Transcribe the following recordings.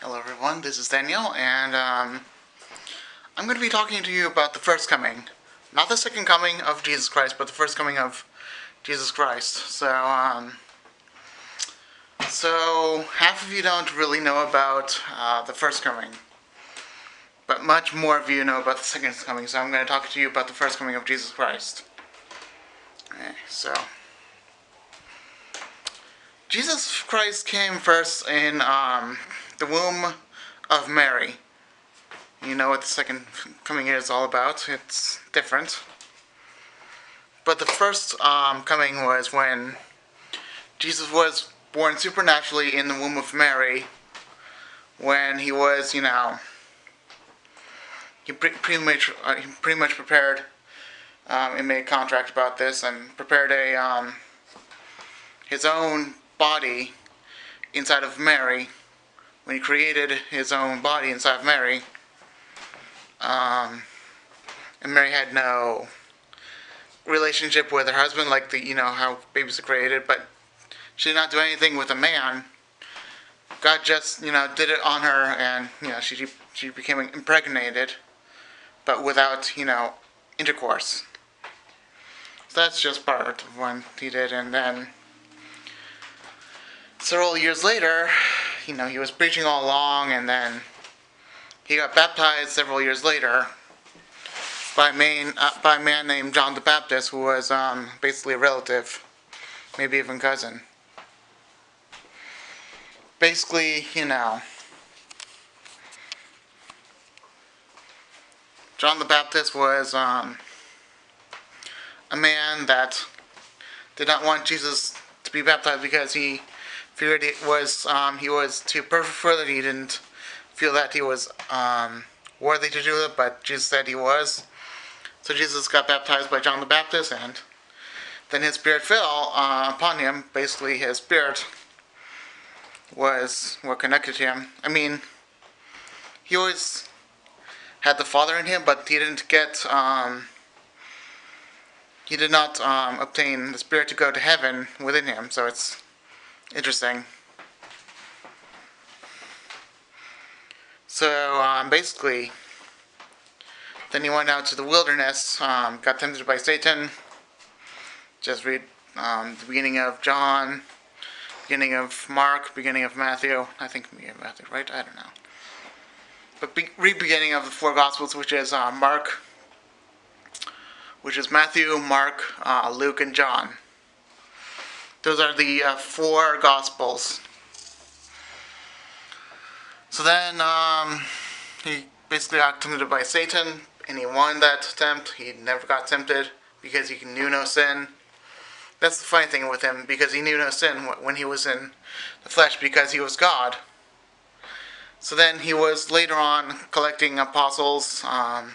Hello everyone, this is Daniel, and I'm going to be talking to you about the first coming. Not the second coming of Jesus Christ, but the first coming of Jesus Christ. So half of you don't really know about the first coming, but much more of you know about the second coming, so I'm going to talk to you about the first coming of Jesus Christ. Okay, so Jesus Christ came first in the womb of Mary. You know what the second coming is all about. It's different. But the first coming was when Jesus was born supernaturally in the womb of Mary. When he was, he pretty much prepared and made a contract about this and prepared his own body inside of Mary. When he created his own body inside of Mary. And Mary had no relationship with her husband, like how babies are created, but she did not do anything with a man. God just, did it on her, and she became impregnated, but without, intercourse. So that's just part of what he did, and then several years later, he was preaching all along, and then he got baptized several years later by a man named John the Baptist, who was basically a relative, maybe even cousin. Basically, John the Baptist was a man that did not want Jesus to be baptized because he figured he was too perfect for it. He didn't feel that he was worthy to do it, but Jesus said he was. So Jesus got baptized by John the Baptist, and then his spirit fell upon him. Basically, his spirit was what connected to him. I mean, he always had the Father in him, but he didn't get, he did not obtain the Spirit to go to heaven within him. So it's interesting. So basically, then he went out to the wilderness, got tempted by Satan. Just read the beginning of John, beginning of Mark, beginning of Matthew. I think beginning of Matthew, right? I don't know. But read beginning of the four Gospels, which is Matthew, Mark, Luke, and John. Those are the four Gospels. So then he basically got tempted by Satan, and he won that attempt. He never got tempted because he knew no sin. That's the funny thing with him, because he knew no sin when he was in the flesh, because he was God. So then he was later on collecting apostles of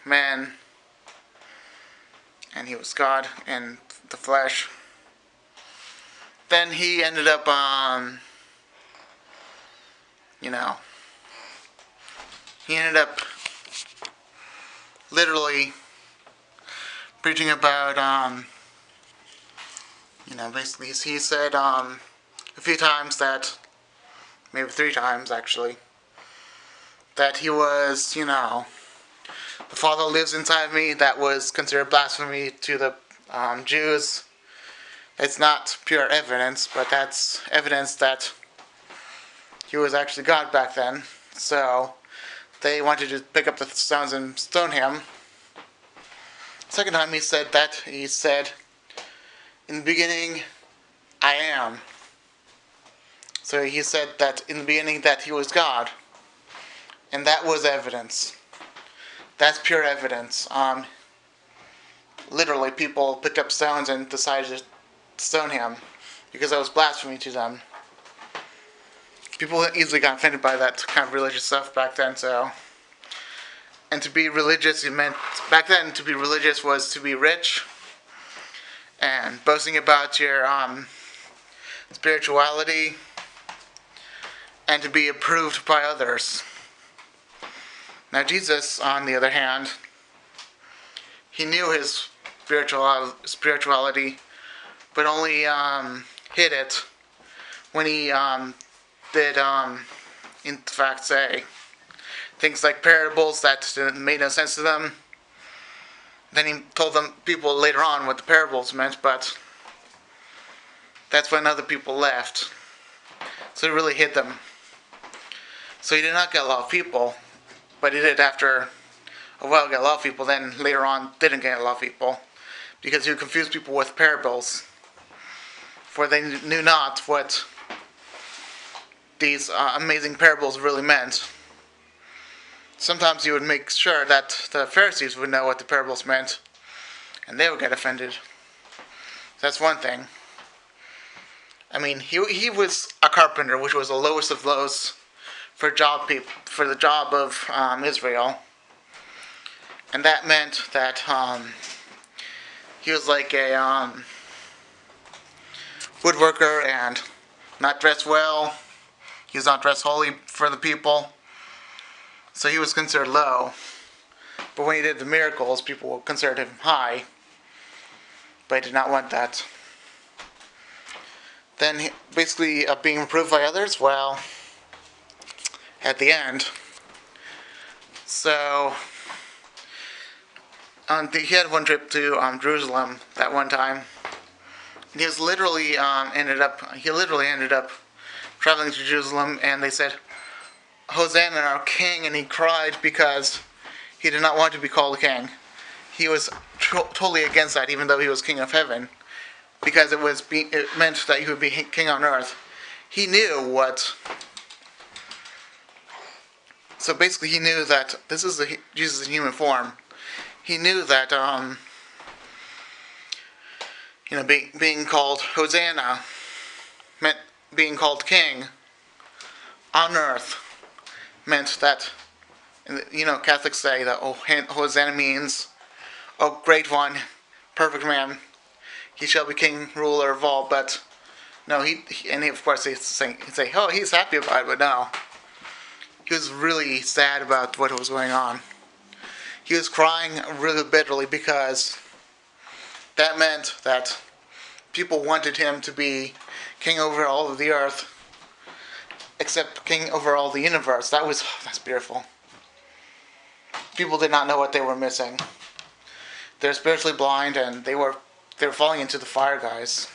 men, and he was God in the flesh. Then he ended up, he ended up literally preaching about, basically he said a few times that, maybe 3 times actually, that he was, the Father lives inside of me. That was considered blasphemy to the Jews. It's not pure evidence, but that's evidence that he was actually God back then. So they wanted to pick up the stones and stone him. Second time he said, in the beginning, I am. So he said that in the beginning that he was God. And that was evidence. That's pure evidence. Literally, people picked up stones and decided to stone him because that was blasphemy to them. People easily got offended by that kind of religious stuff back then, so... And to be religious, back then, to be religious was to be rich and boasting about your spirituality and to be approved by others. Now Jesus, on the other hand, he knew his spirituality, but only hid it when he did, in fact, say things like parables that made no sense to them. Then he told them people later on what the parables meant, but that's when other people left. So it really hit them. So he did not get a lot of people, but he did after a while get a lot of people. Then later on didn't get a lot of people because he would confuse people with parables, for they knew not what these amazing parables really meant. Sometimes he would make sure that the Pharisees would know what the parables meant, and they would get offended. That's one thing. I mean, he was a carpenter, which was the lowest of lows for the job of Israel, and that meant that he was like a woodworker and not dressed well. He was not dressed holy for the people, so he was considered low. But when he did the miracles, people considered him high, but he did not want that. Then, basically, being approved by others, well, at the end. So, he had one trip to Jerusalem that one time. He literally ended up traveling to Jerusalem, and they said, "Hosanna, our King," and he cried because he did not want to be called a king. He was totally against that, even though he was king of heaven, because it meant that he would be king on earth. He knew what. So basically, he knew that this is Jesus in human form. He knew that being called Hosanna meant being called king on earth meant that, Catholics say that, Hosanna means, oh, great one, perfect man, he shall be king, ruler of all. But no, of course he'd say, oh, he's happy about it, but no. He was really sad about what was going on. He was crying really bitterly because that meant that people wanted him to be king over all of the earth, except king over all the universe. That's beautiful. People did not know what they were missing. They're spiritually blind, and they were falling into the fire, guys.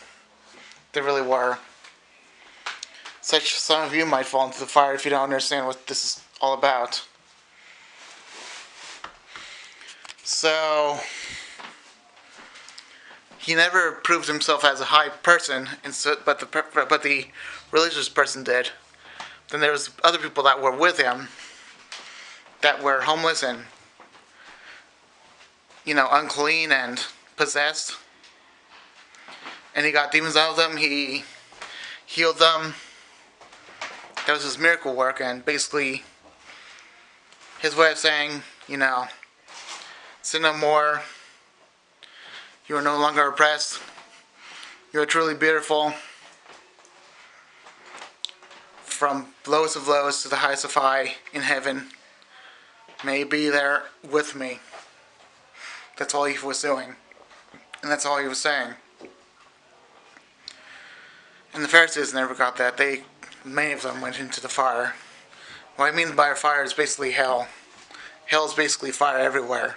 They really were. Some of you might fall into the fire if you don't understand what this is all about. So, he never proved himself as a high person, but the religious person did. Then there was other people that were with him that were homeless and, unclean and possessed. And he got demons out of them. He healed them. That was his miracle work, and basically his way of saying, sin no more. You are no longer oppressed. You are truly beautiful. From lowest of lows to the highest of high in heaven. May you be there with me. That's all he was doing. And that's all he was saying. And the Pharisees never got that. Many of them went into the fire. What I mean by fire is basically hell. Hell is basically fire everywhere.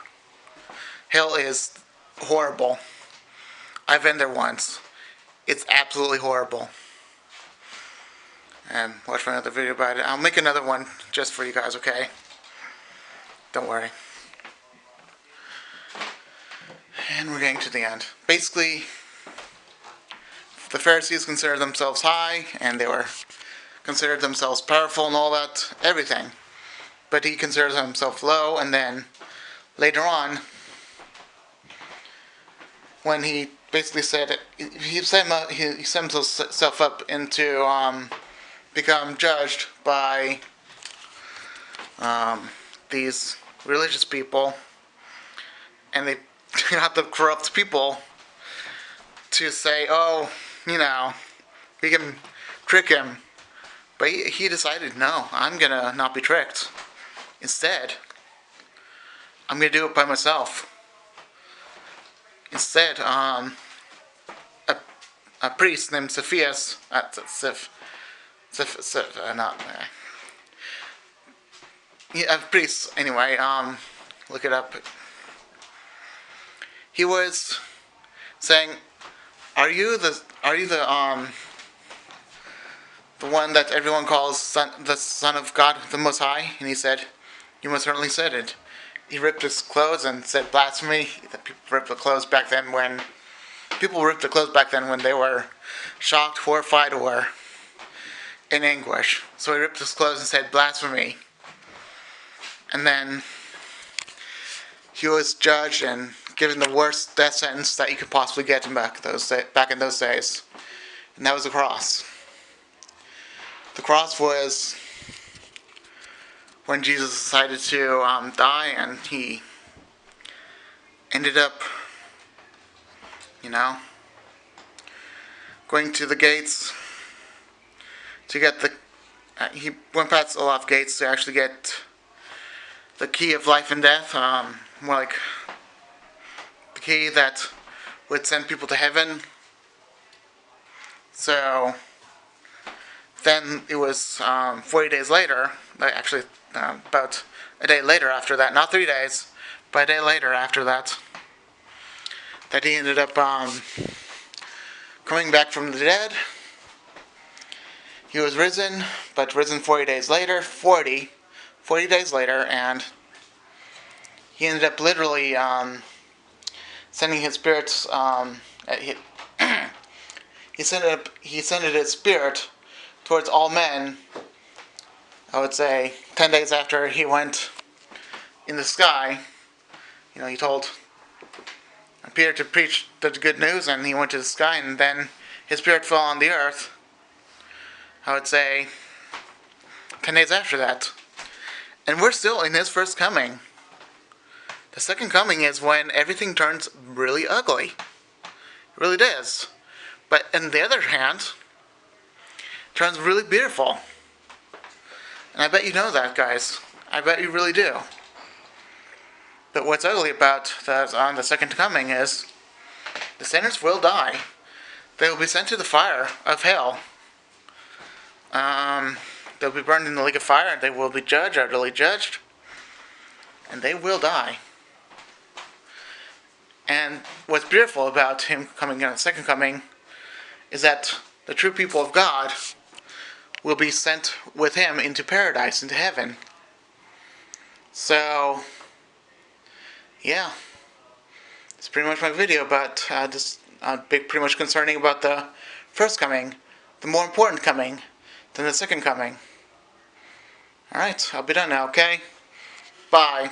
Hell is horrible. I've been there once. It's absolutely horrible. And watch for another video about it. I'll make another one just for you guys, okay? Don't worry. And we're getting to the end. Basically, the Pharisees considered themselves high, and they considered themselves powerful and all that, everything. But he considers himself low, and then later on, when he basically said he set himself up into become judged by these religious people, and they got the corrupt people to say, oh, we can trick him. But he decided, no, I'm going to not be tricked. Instead, I'm going to do it by myself. Instead, a priest named Cephas not. Yeah, pretty. Anyway, look it up. He was saying, "Are you the one that everyone calls the Son of God, the Most High?" And he said, "You most certainly said it." He ripped his clothes and said blasphemy. People ripped the clothes back then when they were shocked, horrified, or in anguish. So he ripped his clothes and said blasphemy. And then he was judged and given the worst death sentence that you could possibly get him back in those days. And that was the cross. The cross was when Jesus decided to die, and he ended up, going to the gates to get he went past a lot of gates to actually get the key of life and death, more like the key that would send people to heaven. So then it was 40 days later, actually about a day later after that, not 3 days, but a day later after that, that he ended up coming back from the dead. He was risen, but risen 40 days later, 40 days later, and he ended up literally sending his spirits, he sent his spirit towards all men, I would say 10 days after he went in the sky. He told Peter to preach the good news, and he went to the sky, and then his spirit fell on the earth, I would say 10 days after that. And we're still in his first coming. The second coming is when everything turns really ugly. It really does. But on the other hand, it turns really beautiful. And I bet you know that, guys. I bet you really do. But what's ugly about the second coming is the sinners will die. They will be sent to the fire of hell. They'll be burned in the lake of fire. They will be judged, utterly judged. And they will die. And what's beautiful about him coming on the second coming is that the true people of God will be sent with him into paradise, into heaven. So, yeah. That's pretty much my video about this pretty much concerning about the first coming, the more important coming than the second coming. Alright, I'll be done now, okay? Bye.